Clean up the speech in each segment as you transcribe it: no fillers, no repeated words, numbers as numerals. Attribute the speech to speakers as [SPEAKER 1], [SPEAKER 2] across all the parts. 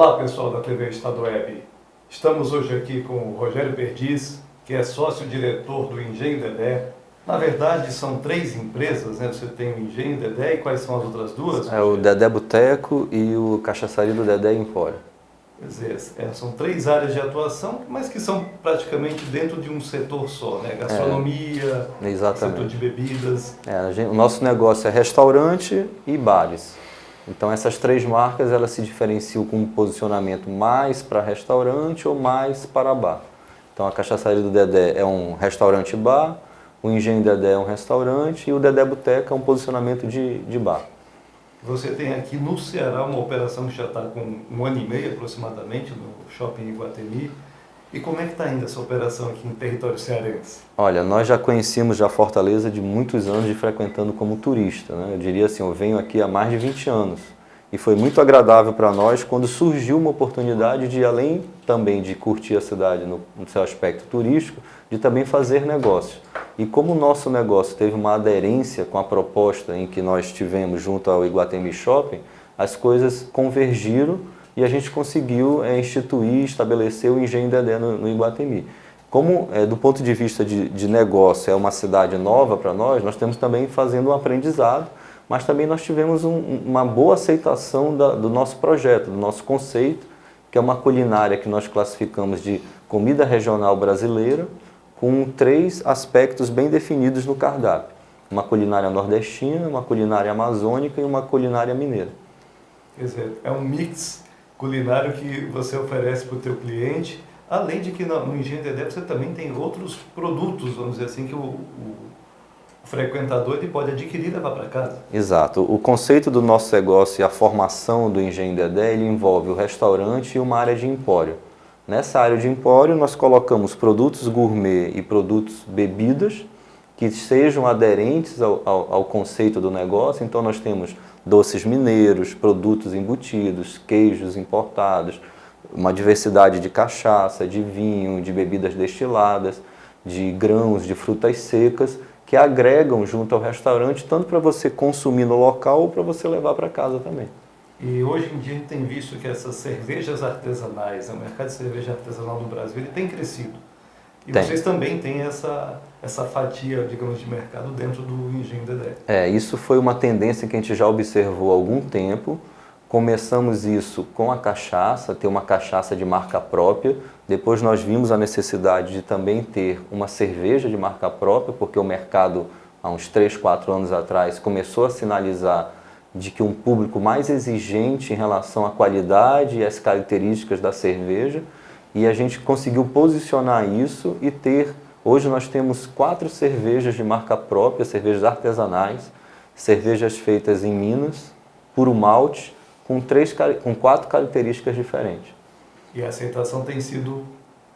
[SPEAKER 1] Olá pessoal da TV Estado Web, estamos hoje aqui com o Rogério Perdiz, que é sócio-diretor do Engenho Dedé. Na verdade são 3 empresas, né? Você tem o Engenho Dedé e quais são as outras duas?
[SPEAKER 2] É o Dedé Boteco e o Cachaçaria do Dedé Empório.
[SPEAKER 1] Quer dizer, são 3 áreas de atuação, mas que são praticamente dentro de um setor só, né? Gastronomia,
[SPEAKER 2] Exatamente.
[SPEAKER 1] setor de bebidas.
[SPEAKER 2] O nosso negócio é restaurante e bares. Então essas 3 marcas elas se diferenciam com um posicionamento mais para restaurante ou mais para bar. Então a Cachaçaria do Dedé é um restaurante-bar, o Engenho Dedé é um restaurante e o Dedé Boteco é um posicionamento de bar.
[SPEAKER 1] Você tem aqui no Ceará uma operação que já está com 1 ano e meio aproximadamente no Shopping Iguatemi. E como é que está indo essa operação aqui em território cearense?
[SPEAKER 2] Olha, nós já conhecíamos já Fortaleza de muitos anos de frequentando como turista, né? Eu diria assim, eu venho aqui há mais de 20 anos. E foi muito agradável para nós quando surgiu uma oportunidade de, além também de curtir a cidade no seu aspecto turístico, de também fazer negócio. E como o nosso negócio teve uma aderência com a proposta em que nós tivemos junto ao Iguatemi Shopping, as coisas convergiram e a gente conseguiu instituir, estabelecer o Engenho Dedé no Iguatemi. Como, do ponto de vista de negócio, é uma cidade nova para nós temos também fazendo um aprendizado, mas também nós tivemos uma boa aceitação do nosso projeto, do nosso conceito, que é uma culinária que nós classificamos de comida regional brasileira, com 3 aspectos bem definidos no cardápio. Uma culinária nordestina, uma culinária amazônica e uma culinária mineira.
[SPEAKER 1] Quer dizer, é um mix culinário que você oferece para o teu cliente, além de que no Engenho Dedé você também tem outros produtos, vamos dizer assim, que o frequentador ele pode adquirir e levar para casa.
[SPEAKER 2] Exato. O conceito do nosso negócio e a formação do Engenho Dedé, ele envolve o restaurante e uma área de empório. Nessa área de empório nós colocamos produtos gourmet e produtos bebidas que sejam aderentes ao conceito do negócio. Então nós temos doces mineiros, produtos embutidos, queijos importados, uma diversidade de cachaça, de vinho, de bebidas destiladas, de grãos, de frutas secas, que agregam junto ao restaurante, tanto para você consumir no local ou para você levar para casa também.
[SPEAKER 1] E hoje em dia a gente tem visto que essas cervejas artesanais, o mercado de cerveja artesanal no Brasil, ele tem crescido. E vocês também têm essa fatia, digamos, de mercado dentro do Engenho Dedé.
[SPEAKER 2] Isso foi uma tendência que a gente já observou há algum tempo. Começamos isso com a cachaça, ter uma cachaça de marca própria. Depois nós vimos a necessidade de também ter uma cerveja de marca própria, porque o mercado, há uns 3, 4 anos atrás, começou a sinalizar de que um público mais exigente em relação à qualidade e às características da cerveja. E a gente conseguiu posicionar isso e hoje nós temos 4 cervejas de marca própria, cervejas artesanais, cervejas feitas em Minas, puro malte, com 4 características diferentes.
[SPEAKER 1] E a aceitação tem sido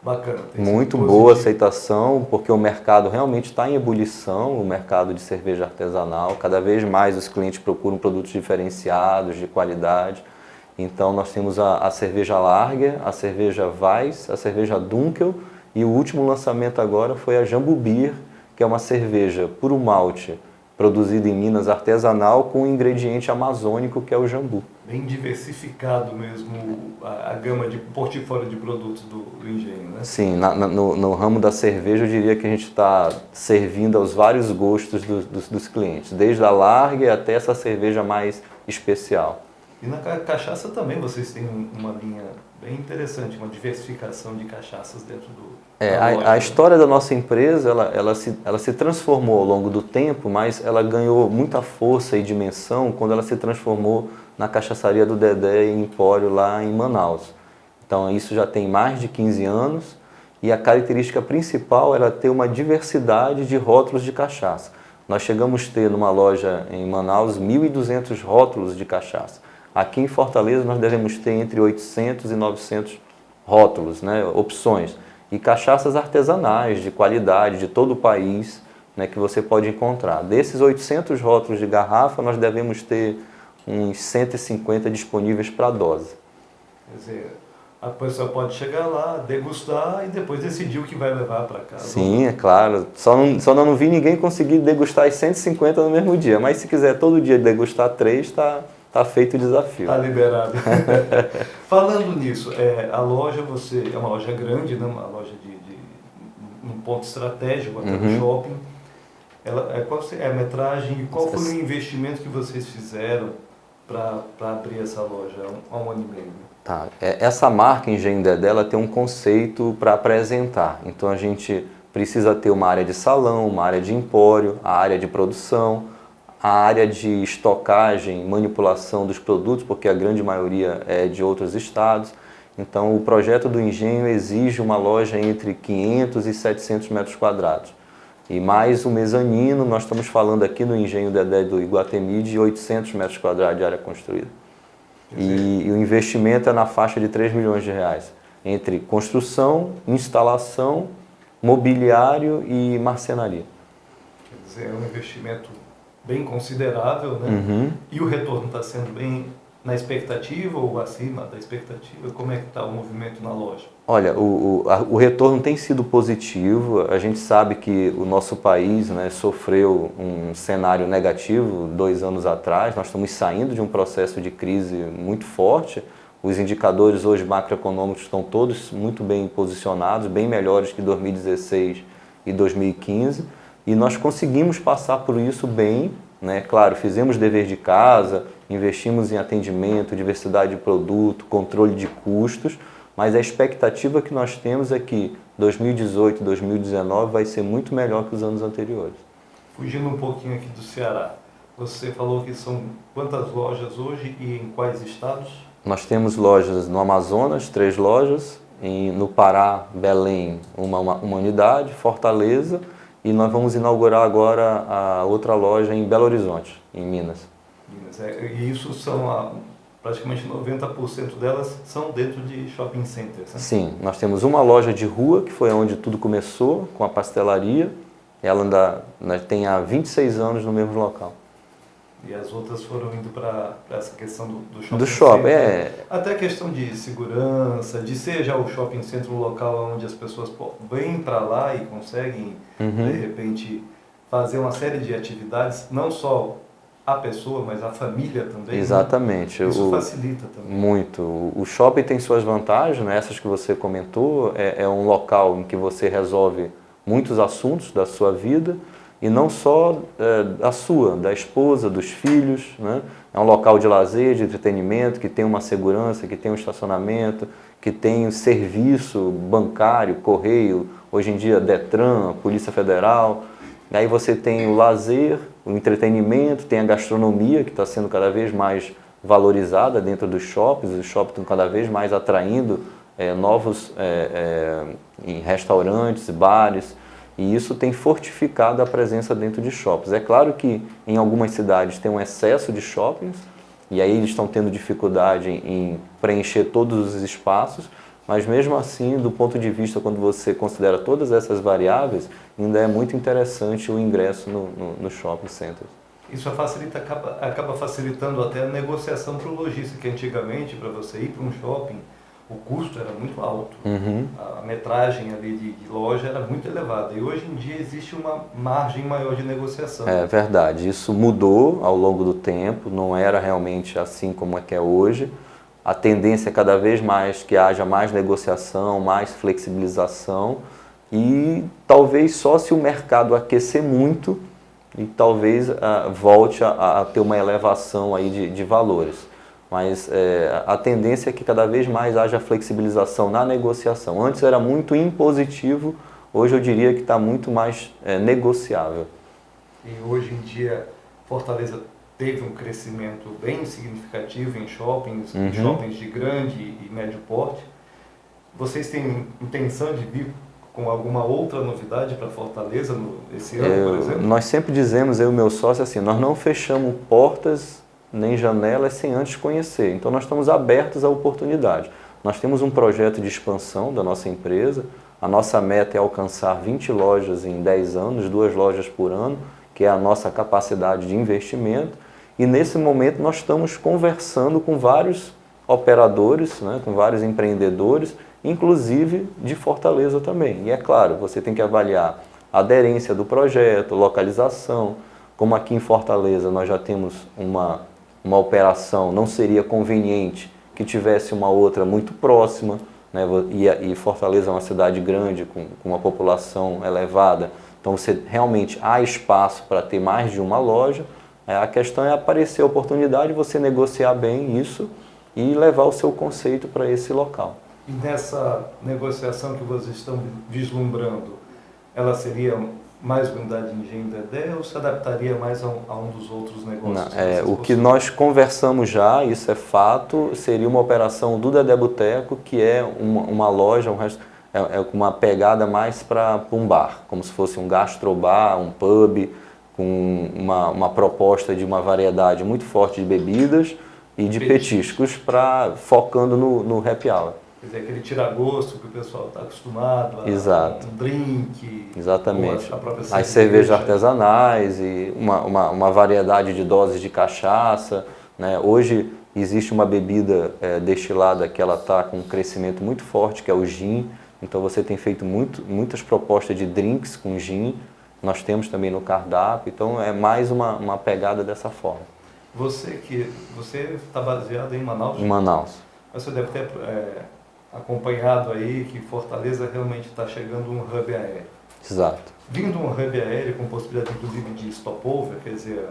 [SPEAKER 1] bacana.
[SPEAKER 2] Muito boa aceitação, porque o mercado realmente está em ebulição, o mercado de cerveja artesanal. Cada vez mais os clientes procuram produtos diferenciados, de qualidade. Então nós temos a cerveja Lager, a cerveja Weiss, a cerveja Dunkel e o último lançamento agora foi a Jambu Beer, que é uma cerveja puro malte, produzida em Minas, artesanal, com um ingrediente amazônico que é o jambu.
[SPEAKER 1] Bem diversificado mesmo a gama de portfólio de produtos do engenho, né?
[SPEAKER 2] Sim, no ramo da cerveja eu diria que a gente está servindo aos vários gostos dos clientes, desde a Lager até essa cerveja mais especial.
[SPEAKER 1] E na cachaça também vocês têm uma linha bem interessante, uma diversificação de cachaças dentro do...
[SPEAKER 2] A história da nossa empresa, ela se transformou ao longo do tempo, mas ela ganhou muita força e dimensão quando ela se transformou na Cachaçaria do Dedé em Empório lá em Manaus. Então isso já tem mais de 15 anos e a característica principal era ter uma diversidade de rótulos de cachaça. Nós chegamos a ter numa loja em Manaus 1.200 rótulos de cachaça. Aqui em Fortaleza nós devemos ter entre 800 e 900 rótulos, né, opções. E cachaças artesanais, de qualidade, de todo o país, né, que você pode encontrar. Desses 800 rótulos de garrafa, nós devemos ter uns 150 disponíveis para dose.
[SPEAKER 1] Quer dizer, a pessoa pode chegar lá, degustar e depois decidir o que vai levar para casa.
[SPEAKER 2] Sim, é claro. Só não vi ninguém conseguir degustar as 150 no mesmo dia. Mas se quiser todo dia degustar 3, tá feito o desafio.
[SPEAKER 1] Está liberado. Falando nisso, a loja é uma loja grande, né? Uma loja um ponto estratégico até no shopping. Qual é a metragem e qual foi o investimento que vocês fizeram para abrir essa loja há um ano e meio?
[SPEAKER 2] Tá. Essa marca Engenho Dedé, ela tem um conceito para apresentar. Então a gente precisa ter uma área de salão, uma área de empório, a área de produção, a área de estocagem, manipulação dos produtos, porque a grande maioria é de outros estados. Então o projeto do Engenho exige uma loja entre 500 e 700 metros quadrados. E mais o mezanino, nós estamos falando aqui no Engenho Dedé do Iguatemi de 800 metros quadrados de área construída. E o investimento é na faixa de 3 milhões de reais, entre construção, instalação, mobiliário e marcenaria.
[SPEAKER 1] Quer dizer, é um investimento bem considerável, né? E o retorno está sendo bem na expectativa ou acima da expectativa? Como é que está o movimento na loja?
[SPEAKER 2] Olha, o retorno tem sido positivo. A gente sabe que o nosso país, né, sofreu um cenário negativo 2 anos atrás. Nós estamos saindo de um processo de crise muito forte. Os indicadores hoje macroeconômicos estão todos muito bem posicionados, bem melhores que 2016 e 2015. E nós conseguimos passar por isso bem, né? Claro, fizemos dever de casa, investimos em atendimento, diversidade de produto, controle de custos, mas a expectativa que nós temos é que 2018 e 2019 vai ser muito melhor que os anos anteriores.
[SPEAKER 1] Fugindo um pouquinho aqui do Ceará, você falou que são quantas lojas hoje e em quais estados?
[SPEAKER 2] Nós temos lojas no Amazonas, 3 lojas, no Pará, Belém, uma unidade, Fortaleza, e nós vamos inaugurar agora a outra loja em Belo Horizonte, em Minas.
[SPEAKER 1] E isso são praticamente 90% delas são dentro de shopping centers, né?
[SPEAKER 2] Sim, nós temos uma loja de rua, que foi onde tudo começou, com a pastelaria. Ela ainda tem há 26 anos no mesmo local.
[SPEAKER 1] E as outras foram indo para essa questão do shopping
[SPEAKER 2] do shopping,
[SPEAKER 1] center. Até a questão de segurança, de ser já o shopping center um local onde as pessoas vêm para lá e conseguem, de repente, fazer uma série de atividades, não só a pessoa, mas a família também.
[SPEAKER 2] Exatamente.
[SPEAKER 1] Né? Isso facilita também.
[SPEAKER 2] Muito. O shopping tem suas vantagens, né? Essas que você comentou, é um local em que você resolve muitos assuntos da sua vida, e não só a sua, da esposa, dos filhos, né? É um local de lazer, de entretenimento, que tem uma segurança, que tem um estacionamento, que tem um serviço bancário, correio, hoje em dia Detran, Polícia Federal. Aí você tem o lazer, o entretenimento, tem a gastronomia, que está sendo cada vez mais valorizada dentro dos shoppings. Os shoppings estão cada vez mais atraindo novos em restaurantes, bares. E isso tem fortificado a presença dentro de shoppings. É claro que em algumas cidades tem um excesso de shoppings, e aí eles estão tendo dificuldade em preencher todos os espaços, mas mesmo assim, do ponto de vista, quando você considera todas essas variáveis, ainda é muito interessante o ingresso no shopping center.
[SPEAKER 1] Isso acaba facilitando até a negociação para o lojista, que antigamente, para você ir para um shopping, o custo era muito alto, a metragem ali de loja era muito elevada, e hoje em dia existe uma margem maior de negociação.
[SPEAKER 2] É verdade, isso mudou ao longo do tempo, não era realmente assim como é que é hoje. A tendência é cada vez mais que haja mais negociação, mais flexibilização, e talvez só se o mercado aquecer muito, e talvez volte a ter uma elevação aí de valores. Mas a tendência é que cada vez mais haja flexibilização na negociação. Antes era muito impositivo, hoje eu diria que está muito mais negociável.
[SPEAKER 1] E hoje em dia, Fortaleza teve um crescimento bem significativo em shoppings, shoppings de grande e médio porte. Vocês têm intenção de vir com alguma outra novidade para Fortaleza esse ano, por exemplo?
[SPEAKER 2] Nós sempre dizemos, eu e meu sócio, assim, nós não fechamos portas nem janelas sem antes conhecer. Então nós estamos abertos à oportunidade. Nós temos um projeto de expansão da nossa empresa. A nossa meta é alcançar 20 lojas em 10 anos, 2 lojas por ano, que é a nossa capacidade de investimento. E nesse momento nós estamos conversando com vários operadores, né, com vários empreendedores, inclusive de Fortaleza também. E é claro, você tem que avaliar a aderência do projeto, localização. Como aqui em Fortaleza nós já temos uma uma operação, não seria conveniente que tivesse uma outra muito próxima, né? E Fortaleza é uma cidade grande, com uma população elevada, então você realmente há espaço para ter mais de uma loja. A questão é aparecer a oportunidade, você negociar bem isso e levar o seu conceito para esse local.
[SPEAKER 1] E nessa negociação que vocês estão vislumbrando, ela seria mais unidade de Engenho Dedé ou se adaptaria mais a um dos outros negócios?
[SPEAKER 2] Não, o que nós conversamos já, isso é fato, seria uma operação do Dedé Boteco, que é uma loja, uma pegada mais para um bar, como se fosse um gastrobar, um pub, com uma proposta de uma variedade muito forte de bebidas e de petiscos, focando no happy hour.
[SPEAKER 1] Quer dizer, aquele tira-gosto que o pessoal está acostumado,
[SPEAKER 2] Exato.
[SPEAKER 1] Um drink,
[SPEAKER 2] exatamente.
[SPEAKER 1] A própria
[SPEAKER 2] as cervejas artesanais e uma variedade de doses de cachaça, né? Hoje existe uma bebida destilada que ela está com um crescimento muito forte, que é o gin. Então você tem feito muitas propostas de drinks com gin. Nós temos também no cardápio, então é mais uma pegada dessa forma.
[SPEAKER 1] Você está baseado em Manaus?
[SPEAKER 2] Em Manaus.
[SPEAKER 1] Você deve ter acompanhado aí que Fortaleza realmente está chegando um hub aéreo.
[SPEAKER 2] Exato.
[SPEAKER 1] Vindo um hub aéreo com possibilidade inclusive de stopover, quer dizer,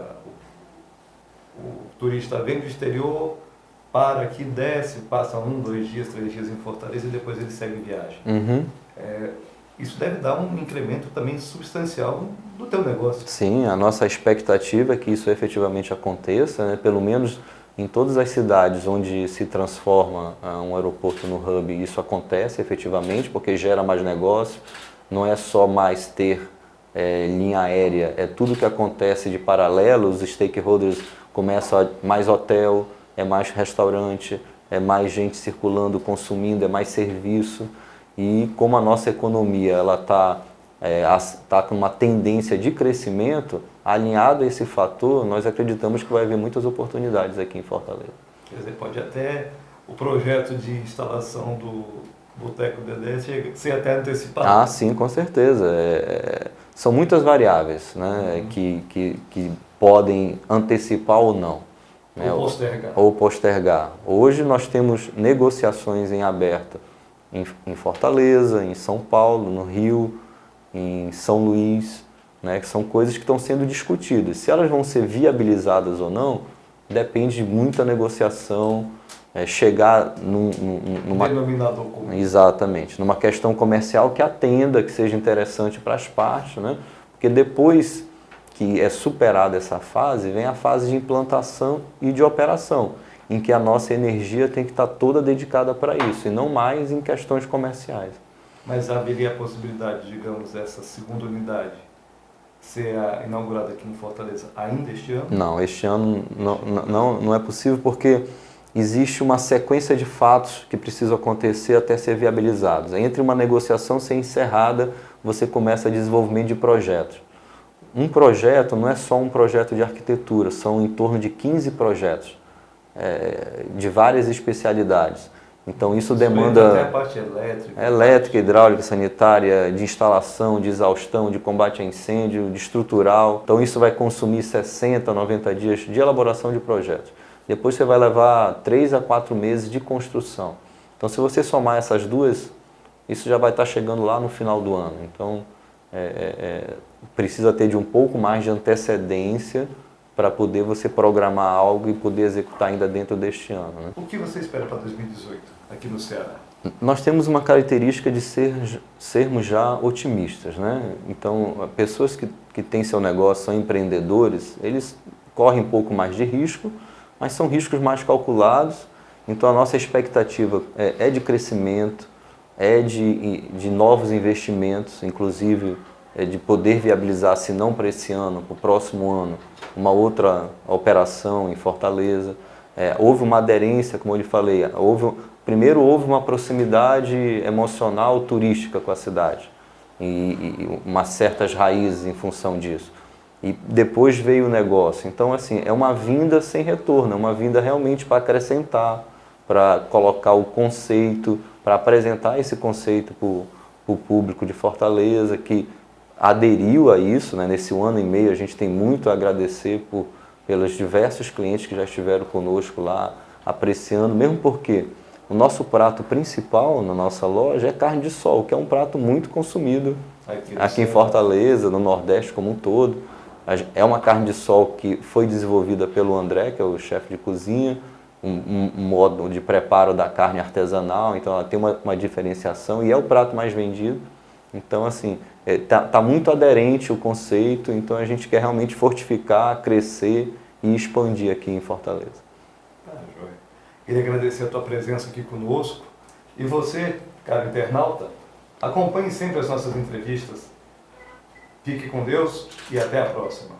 [SPEAKER 1] o turista vem do exterior, para aqui, desce, passa 1, 2 dias, 3 dias em Fortaleza e depois ele segue viagem.
[SPEAKER 2] Uhum.
[SPEAKER 1] Isso deve dar um incremento também substancial do teu negócio.
[SPEAKER 2] Sim, a nossa expectativa é que isso efetivamente aconteça, né? Pelo menos em todas as cidades onde se transforma um aeroporto no hub, isso acontece efetivamente, porque gera mais negócio. Não é só mais ter linha aérea, é tudo que acontece de paralelo. Os stakeholders começam mais hotel, é mais restaurante, é mais gente circulando, consumindo, é mais serviço. E como a nossa economia ela tá com uma tendência de crescimento, alinhado a esse fator, nós acreditamos que vai haver muitas oportunidades aqui em Fortaleza.
[SPEAKER 1] Quer dizer, pode até o projeto de instalação do Boteco Dedé ser até antecipado.
[SPEAKER 2] Ah, sim, com certeza. São muitas variáveis, né, que podem antecipar ou não. Né, ou postergar. Hoje nós temos negociações em aberto em Fortaleza, em São Paulo, no Rio, em São Luís, né, que são coisas que estão sendo discutidas. Se elas vão ser viabilizadas ou não, depende de muita negociação, chegar numa...
[SPEAKER 1] Denominador comum.
[SPEAKER 2] Exatamente, numa questão comercial que atenda, que seja interessante para as partes, né? Porque depois que é superada essa fase, vem a fase de implantação e de operação, em que a nossa energia tem que estar toda dedicada para isso, e não mais em questões comerciais.
[SPEAKER 1] Mas haveria a possibilidade, digamos, dessa segunda unidade ser inaugurada aqui em Fortaleza ainda este ano?
[SPEAKER 2] Não, este ano não é possível, porque existe uma sequência de fatos que precisam acontecer até ser viabilizados. Entre uma negociação ser encerrada, você começa o desenvolvimento de projetos. Um projeto não é só um projeto de arquitetura, são em torno de 15 projetos, de várias especialidades. Então isso demanda
[SPEAKER 1] até a parte
[SPEAKER 2] elétrica, hidráulica, sanitária, de instalação, de exaustão, de combate a incêndio, de estrutural. Então isso vai consumir 60, 90 dias de elaboração de projetos. Depois você vai levar 3 a 4 meses de construção. Então se você somar essas duas, isso já vai estar chegando lá no final do ano. Então precisa ter de um pouco mais de antecedência para poder você programar algo e poder executar ainda dentro deste ano. Né?
[SPEAKER 1] O que você espera para 2018 aqui no Ceará?
[SPEAKER 2] Nós temos uma característica de sermos já otimistas, né? Então, pessoas que têm seu negócio, são empreendedores, eles correm um pouco mais de risco, mas são riscos mais calculados. Então, a nossa expectativa é de crescimento, de novos investimentos, inclusive de poder viabilizar, se não para esse ano, para o próximo ano, uma outra operação em Fortaleza. Houve uma aderência, como eu lhe falei, primeiro houve uma proximidade emocional turística com a cidade e umas certas raízes em função disso. E depois veio o negócio. Então, assim, é uma vinda sem retorno, é uma vinda realmente para acrescentar, para colocar o conceito, para apresentar esse conceito para o público de Fortaleza, que aderiu a isso, né? Nesse 1 ano e meio a gente tem muito a agradecer pelos diversos clientes que já estiveram conosco lá, apreciando, mesmo porque o nosso prato principal na nossa loja é carne de sol, que é um prato muito consumido aqui em Fortaleza, no Nordeste como um todo. É uma carne de sol que foi desenvolvida pelo André, que é o chefe de cozinha, um modo de preparo da carne artesanal, então ela tem uma diferenciação e é o prato mais vendido. Então, assim, tá muito aderente o conceito, então a gente quer realmente fortificar, crescer e expandir aqui em Fortaleza.
[SPEAKER 1] Tá, joia. Queria agradecer a tua presença aqui conosco. E você, caro internauta, acompanhe sempre as nossas entrevistas. Fique com Deus e até a próxima.